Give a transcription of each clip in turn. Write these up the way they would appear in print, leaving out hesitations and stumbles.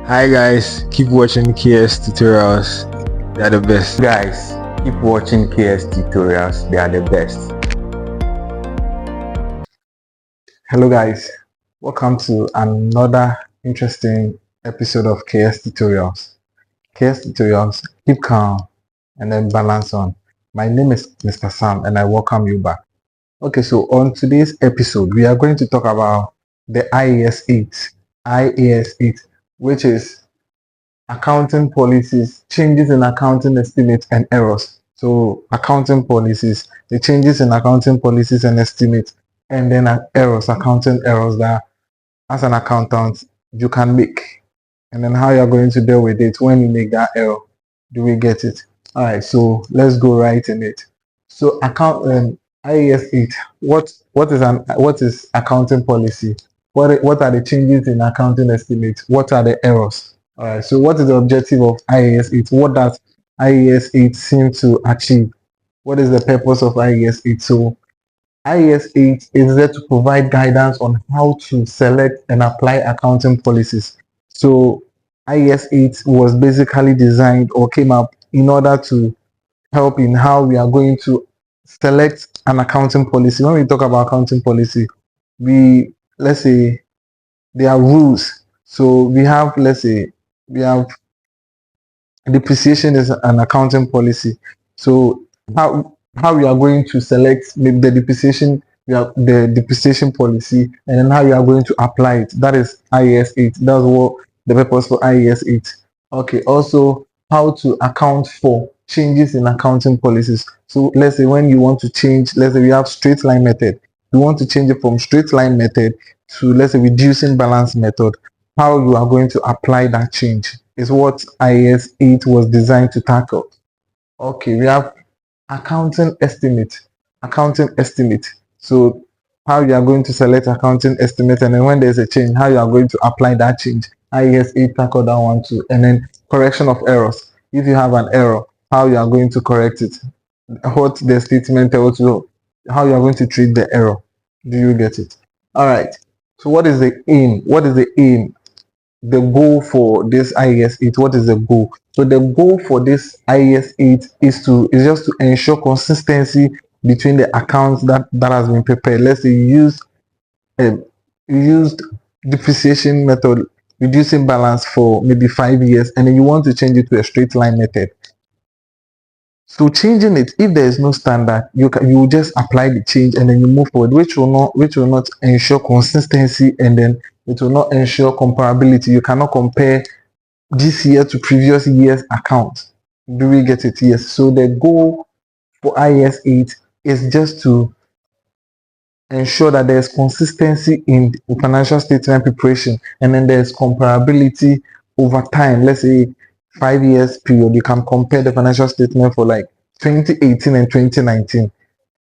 Hi guys, keep watching KS tutorials. They are the best. Guys, keep watching KS tutorials. They are the best. Hello guys, welcome to another interesting episode of KS tutorials. KS tutorials, keep calm and then balance on. My name is Mr. Sam and I welcome you back. Okay, so on today's episode, we are going to talk about the IAS 8, which is accounting policies, changes in accounting estimates and errors. So accounting policies, the changes in accounting policies and estimates, and then errors, accounting errors that as an accountant you can make, and then how you're going to deal with it when you make that error. Do we get it? All right, so let's go right in it. So IAS 8, what is accounting policy? What are the changes in accounting estimates? What are the errors? All right, so what is the objective of IAS 8? What does IAS 8 seem to achieve? What is the purpose of IAS 8? So IAS 8 is there to provide guidance on how to select and apply accounting policies. So IAS 8 was basically designed or came up in order to help in how we are going to select an accounting policy. When we talk about accounting policy, let's say there are rules. So we have, let's say, we have depreciation is an accounting policy. So how we are going to select maybe the depreciation, we have the depreciation policy, and then how you are going to apply it. That is IAS 8. That's what the purpose for IAS 8. Okay, also how to account for changes in accounting policies. So let's say when you want to change, let's say we have straight line method. You want to change it from straight line method to, let's say, reducing balance method. How you are going to apply that change is what IAS 8 was designed to tackle. Okay, we have accounting estimate. So how you are going to select accounting estimate, and then when there's a change, how you are going to apply that change. IAS 8 tackle that one too. And then correction of errors. If you have an error, how you are going to correct it. What the statement tells you, how you are going to treat the error. Do you get it? All right. So what is the aim? The goal for this IAS 8? What is the goal? So the goal for this IAS 8 is just to ensure consistency between the accounts that has been prepared. Let's say you used depreciation method, reducing balance for maybe 5 years, and then you want to change it to a straight line method. So changing it, if there is no standard, you will just apply the change and then you move forward, which will not ensure consistency, and then it will not ensure comparability. You cannot compare this year to previous year's accounts. Do we get it? Yes. So the goal for IAS 8 is just to ensure that there's consistency in financial statement preparation, and then there's comparability over time. Let's say 5 years period, you can compare the financial statement for like 2018 and 2019,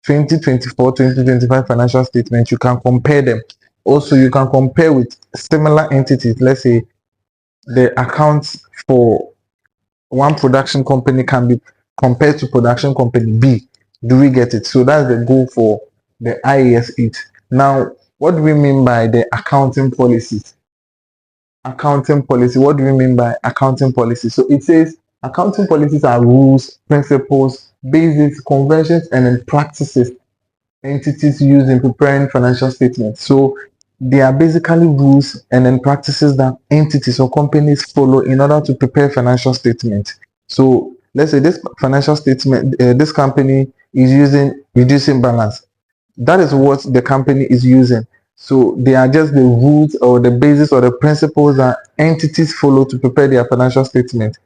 2024, 2025 financial statements. You can compare them. Also, you can compare with similar entities. Let's say the accounts for one production company can be compared to production company B. Do we get it? So that's the goal for the IAS 8. Now, what do we mean by the accounting policies? Accounting policy. What do we mean by accounting policy? So it says accounting policies are rules, principles, basics, conventions, and then practices entities use in preparing financial statements. So they are basically rules and then practices that entities or companies follow in order to prepare financial statements. So let's say this financial statement, this company is using reducing balance. That is what the company is using. So they are just the rules or the basis or the principles that entities follow to prepare their financial statement.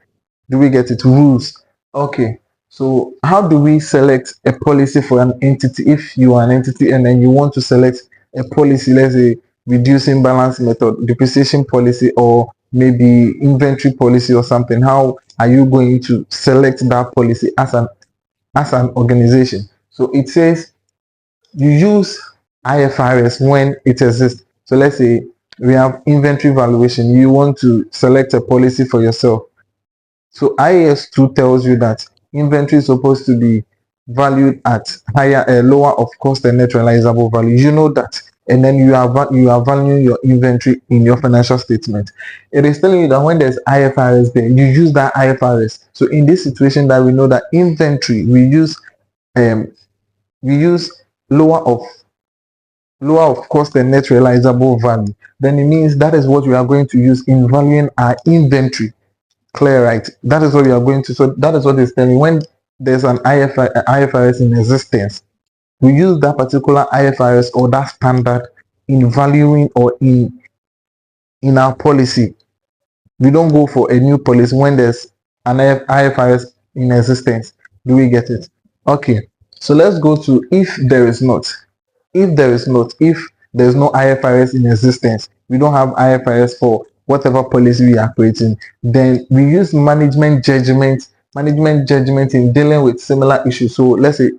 Do we get it? Rules. Okay. So how do we select a policy for an entity? If you are an entity and then you want to select a policy, let's say reducing balance method, depreciation policy, or maybe inventory policy or something, how are you going to select that policy as an organization? So it says you use IFRS when it exists. So let's say we have inventory valuation. You want to select a policy for yourself. So IAS 2 tells you that inventory is supposed to be valued at lower of cost and net realizable value. You know that. and then you are valuing your inventory in your financial statement. It is telling you that when there's IFRS there, you use that IFRS. So in this situation that we know that inventory, um we use lower of cost and net realizable value, then it means that is what we are going to use in valuing our inventory. Clear, right? That is what we are going to. So that is what is telling. When there's an IFRS in existence, we use that particular IFRS or that standard in valuing or in our policy. We don't go for a new policy when there's an IFRS in existence. Do we get it? Okay. So let's go to if there is not. If there's no IFRS in existence, we don't have IFRS for whatever policy we are creating, then we use management judgment in dealing with similar issues. So let's say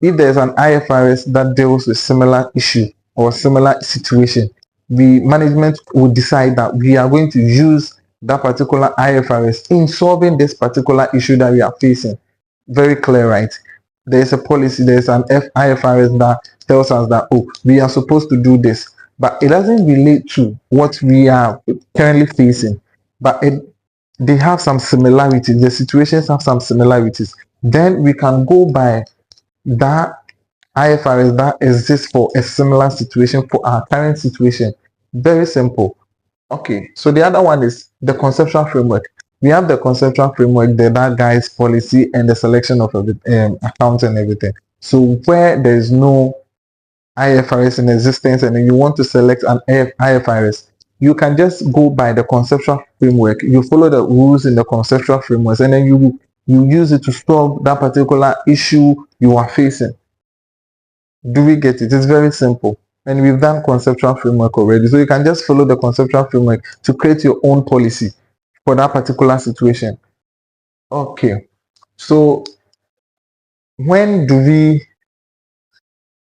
if there's an IFRS that deals with similar issue or similar situation, the management will decide that we are going to use that particular IFRS in solving this particular issue that we are facing. Very clear, right? There's a policy, there's an IFRS that tells us that, oh, we are supposed to do this, but it doesn't relate to what we are currently facing. But they have some similarities, the situations have some similarities. Then we can go by that IFRS that exists for a similar situation for our current situation. Very simple. Okay, so the other one is the conceptual framework. We have the conceptual framework, that guides policy and the selection of accounts and everything. So where there is no IFRS in existence and you want to select an IFRS, you can just go by the conceptual framework. You follow the rules in the conceptual framework, and then you use it to solve that particular issue you are facing. Do we get it? It's very simple. And we've done conceptual framework already. So you can just follow the conceptual framework to create your own policy for that particular situation. Okay. So when do we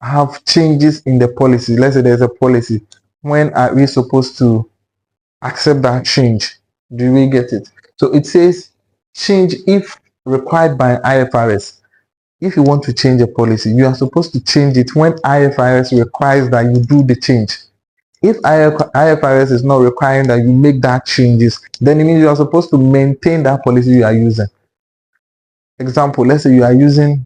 have changes in the policy? Let's say there's a policy. When are we supposed to accept that change? Do we get it? So it says change if required by IFRS. If you want to change a policy, you are supposed to change it when IFRS requires that you do the change. If IFRS is not requiring that you make that changes, then it means you are supposed to maintain that policy you are using. Example, let's say you are using,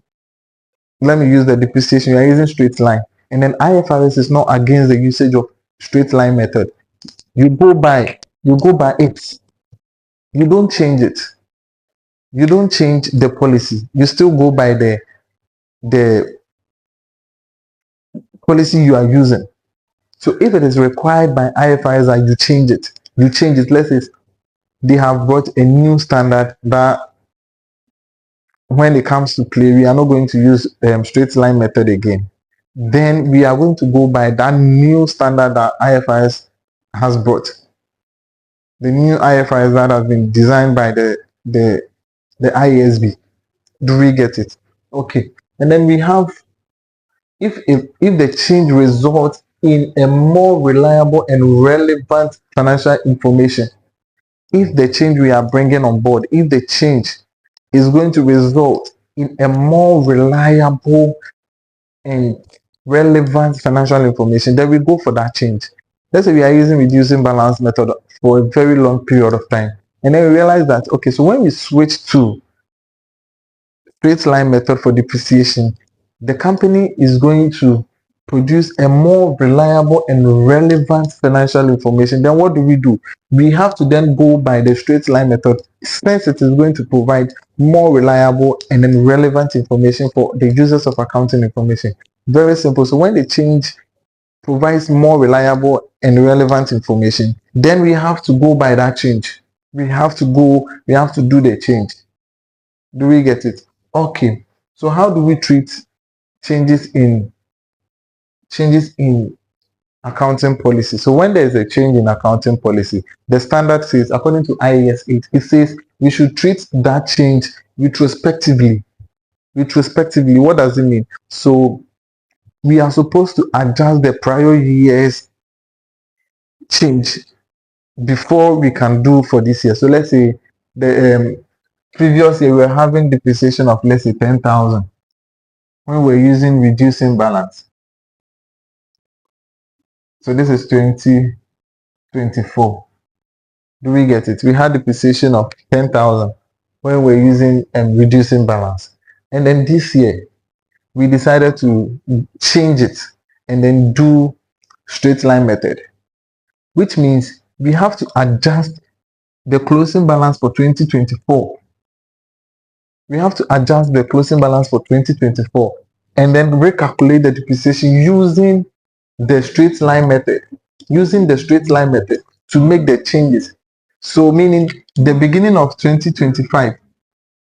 let me use the depreciation, you are using straight line, and then IFRS is not against the usage of straight line method. You go by it. You don't change it. You don't change the policy. You still go by the policy you are using. So if it is required by IFRS that you change it. Let's say they have brought a new standard that when it comes to play, we are not going to use straight line method again. Then we are going to go by that new standard that IFRS has brought. The new IFRS that has been designed by the IAS. Do we get it? Okay. And then we have if the change results in a more reliable and relevant financial information, if the change we are bringing on board, if the change is going to result in a more reliable and relevant financial information, then we go for that change. Let's say we are using reducing balance method for a very long period of time, and then we realize that, okay, so when we switch to straight line method for depreciation, the company is going to produce a more reliable and relevant financial information. Then what do? We have to then go by the straight line method, since it is going to provide more reliable and then relevant information for the users of accounting information. Very simple. So when the change provides more reliable and relevant information, then we have to go by that change. We have to do the change. Do we get it? Okay. So how do we treat changes in accounting policy? So when there is a change in accounting policy, the standard says, according to IAS 8, it says we should treat that change retrospectively. What does it mean? So we are supposed to adjust the prior year's change before we can do for this year. So let's say the previous year we were having depreciation of, let's say, 10,000 when we're using reducing balance. So this is 2024. Do we get it? We had depreciation of 10,000 when we're using reducing balance. And then this year, we decided to change it and then do straight line method, which means we have to adjust the closing balance for 2024. We have to adjust the closing balance for 2024 and then recalculate the depreciation using the straight line method, to make the changes. So meaning the beginning of 2025,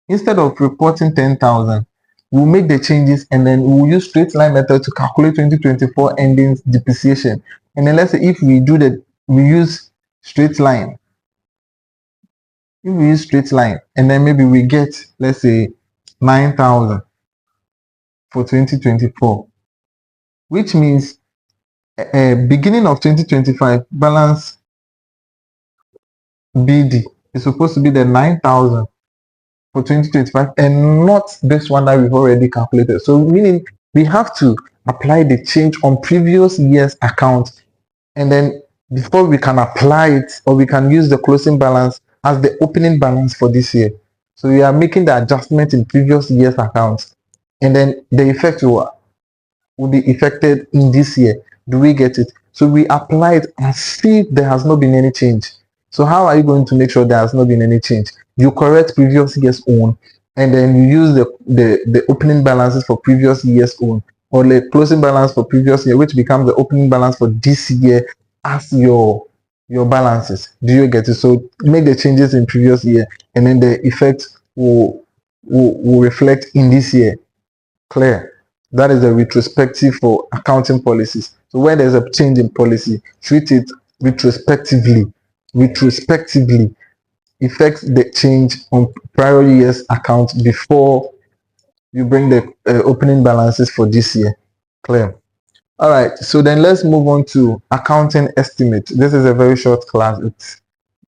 instead of reporting 10,000, we'll make the changes and then we'll use straight line method to calculate 2024 endings depreciation. And then let's say if we use straight line, and then maybe we get, let's say, 9,000 for 2024, which means beginning of 2025 balance BD is supposed to be the 9,000 for 2025 and not this one that we've already calculated. So meaning we have to apply the change on previous year's account, and then before we can apply it, or we can use the closing balance as the opening balance for this year. So we are making the adjustment in previous year's accounts, and then the effect will be affected in this year. Do we get it? So we apply it as if there has not been any change. So how are you going to make sure there has not been any change? You correct previous year's own, and then you use the opening balances for previous year's own, or the closing balance for previous year, which becomes the opening balance for this year as your balances. Do you get it? So make the changes in previous year, and then the effect will reflect in this year. Clear? That is a retrospective for accounting policies. So when there's a change in policy, treat it retrospectively. Effect the change on prior year's account before you bring the opening balances for this year. Clear? All right, so then let's move on to accounting estimate. This is a very short class.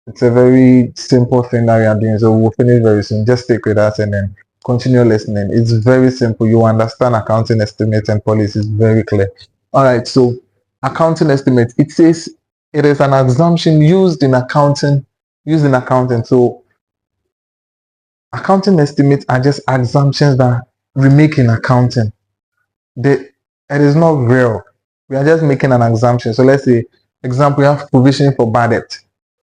It's a very simple thing that we are doing, so we'll finish very soon. Just stick with us and then continue listening. It's very simple. You understand accounting estimates and policies very clear. All right, so accounting estimate, it says it is an assumption used in accounting. So accounting estimates are just assumptions that we make in accounting. It is not real. We are just making an assumption. So let's say, example, we have provision for bad debt.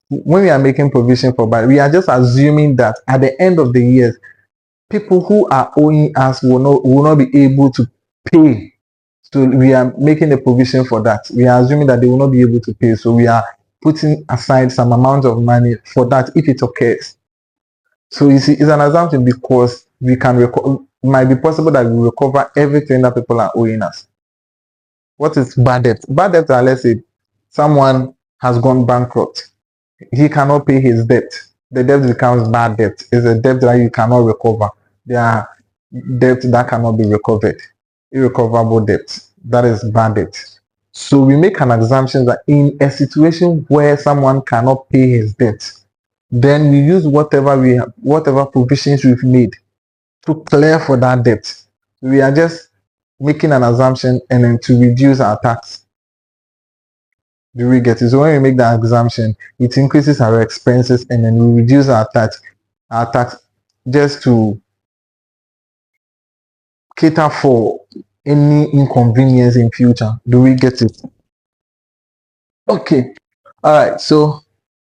When we are making provision for bad, we are just assuming that at the end of the year, people who are owing us will not be able to pay. So we are making a provision for that. We are assuming that they will not be able to pay. So we are putting aside some amount of money for that if it occurs. So you see, it's an assumption because we can it might be possible that we recover everything that people are owing us. What is bad debt? Bad debt are, let's say, someone has gone bankrupt. He cannot pay his debt. The debt becomes bad debt. It's a debt that you cannot recover. There are debt that cannot be recovered. Irrecoverable debt. That is bad debt. So we make an assumption that in a situation where someone cannot pay his debt, then we use whatever provisions we've made to clear for that debt. We are just making an assumption and then to reduce our tax. Do we get it? So when we make that assumption, it increases our expenses and then we reduce our tax just to cater for any inconvenience in future. Do we get it? Okay. All right. So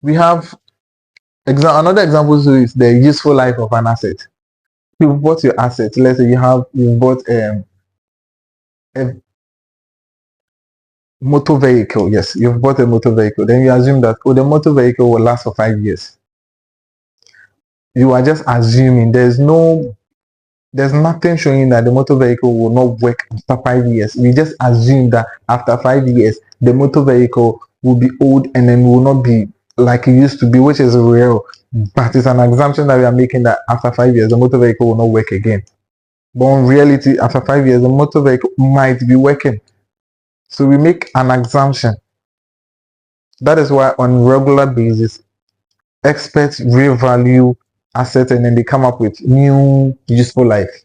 we have another example is the useful life of an asset. You bought your asset. Let's say you bought a motor vehicle. Yes, you've bought a motor vehicle. Then you assume that the motor vehicle will last for 5 years. You are just assuming there's nothing showing that the motor vehicle will not work after 5 years. We just assume that after 5 years the motor vehicle will be old and then will not be like it used to be, which is real, but it's an assumption that we are making that after 5 years the motor vehicle will not work again. But in reality, after 5 years the motor vehicle might be working. So we make an assumption. That is why on a regular basis experts revalue assets and then they come up with new useful life.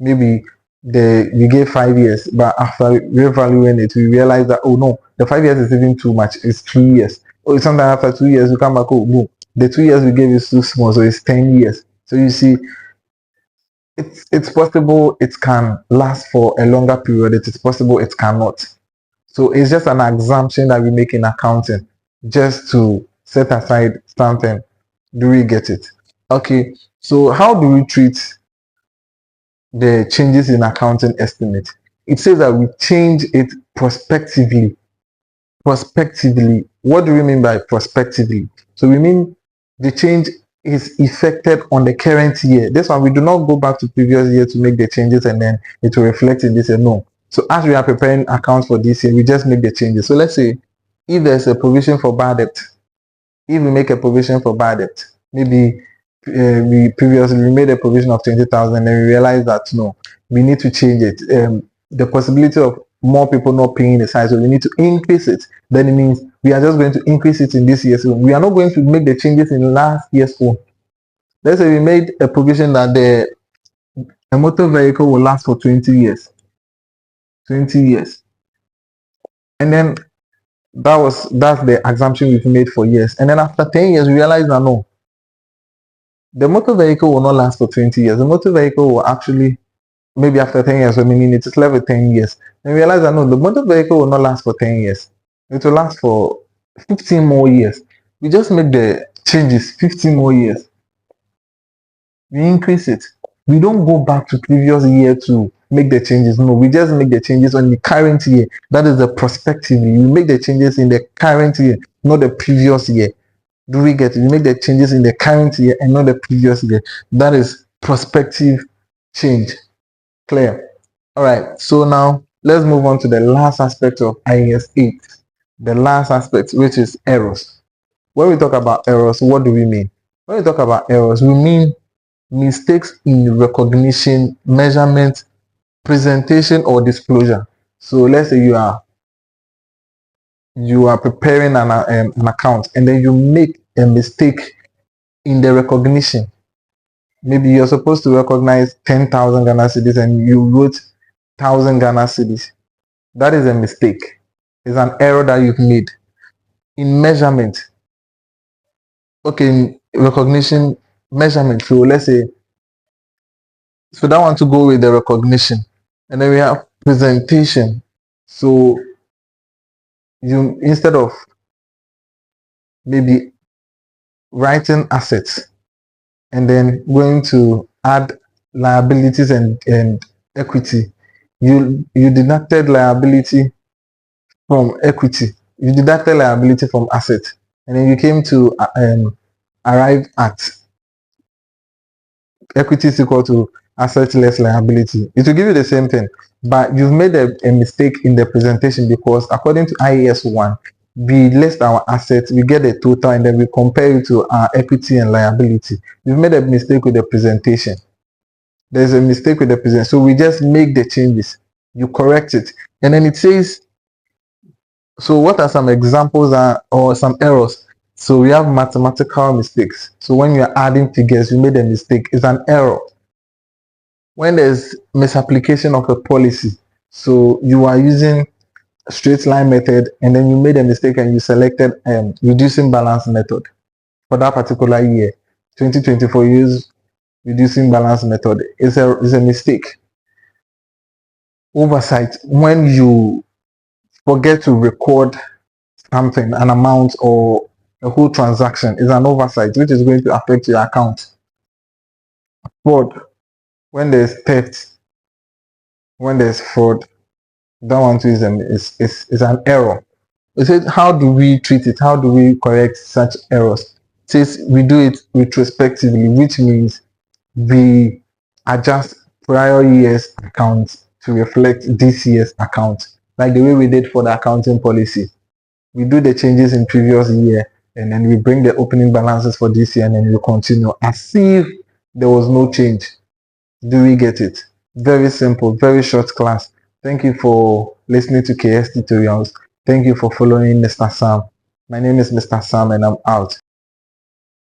Maybe we gave 5 years, but after revaluing it, we realized that, oh no, the 5 years is even too much. It's 2 years. Oh, sometimes after 2 years, we come back, oh boom, the 2 years we gave is too small, so it's 10 years. So you see, it's possible it can last for a longer period. It is possible it cannot. So it's just an assumption that we make in accounting, just to set aside something. Do we get it? Okay. So how do we treat the changes in accounting estimate? It says that we change it prospectively. Prospectively. What do we mean by prospectively? So we mean the change is effected on the current year. This one, we do not go back to previous year to make the changes and then it will reflect in this year. No. So as we are preparing accounts for this year, we just make the changes. So let's say if there's a provision for bad debt, if we make a provision for bad debt, maybe we previously made a provision of 20,000 and we realized that no, we need to change it. The possibility of more people not paying the size, so we need to increase it. Then it means we are just going to increase it in this year's own. We are not going to make the changes in last year's own. Let's say we made a provision that a motor vehicle will last for 20 years. 20 years. And then that's the assumption we've made for years. And then after 10 years, we realize that no, the motor vehicle will not last for 20 years. The motor vehicle will actually, maybe after 10 years, meaning it is left with 10 years. And we realize that no, the motor vehicle will not last for 10 years. It will last for 15 more years. We just make the changes, 15 more years. We increase it. We don't go back to previous year to make the changes. No, we just make the changes on the current year. That is the prospectively. We make the changes in the current year, not the previous year. Do we get it? We make the changes in the current year and not the previous year. That is prospective change. Clear? All right. So now let's move on to the last aspect of IAS 8. The last aspect, which is errors. When we talk about errors, what do we mean? When we talk about errors, we mean mistakes in recognition, measurement, presentation, or disclosure. So let's say you are preparing an account and then you make a mistake in the recognition. Maybe you're supposed to recognize 10,000 Ghana cedis and you wrote 1,000 Ghana cedis. That is a mistake. It's an error that you've made. In measurement, okay, in recognition, measurement, so let's say, so that one to go with the recognition. And then we have presentation. So you, instead of maybe writing assets and then going to add liabilities and equity, you deducted liability from equity, you deducted liability from asset, and then you came to arrive at equity is equal to asset less liability. It will give you the same thing, but you've made a mistake in the presentation, because according to IAS 1, we list our assets, we get a total, and then we compare it to our equity and liability. You've made a mistake with the presentation. There's a mistake with the presentation, so we just make the changes, you correct it, and then it says, so what are some examples or some errors? So we have mathematical mistakes. So when you are adding figures, you made a mistake, it's an error. When there's misapplication of a policy, so you are using straight line method and then you made a mistake and you selected reducing balance method for that particular year, 2024, you use reducing balance method. It's a mistake. Oversight, when you forget to record something, an amount or a whole transaction, is an oversight which is going to affect your account. Fraud, when there's theft, when there's fraud, that one too is an error. It says, how do we treat it? How do we correct such errors? It says we do it retrospectively, which means we adjust prior year's accounts to reflect this year's account, like the way we did for the accounting policy. We do the changes in previous year and then we bring the opening balances for this year and then we continue as if there was no change. Do we get it? Very simple, very short class. Thank you for listening to KS Tutorials. Thank you for following Mr. Sam. My name is Mr. Sam and I'm out.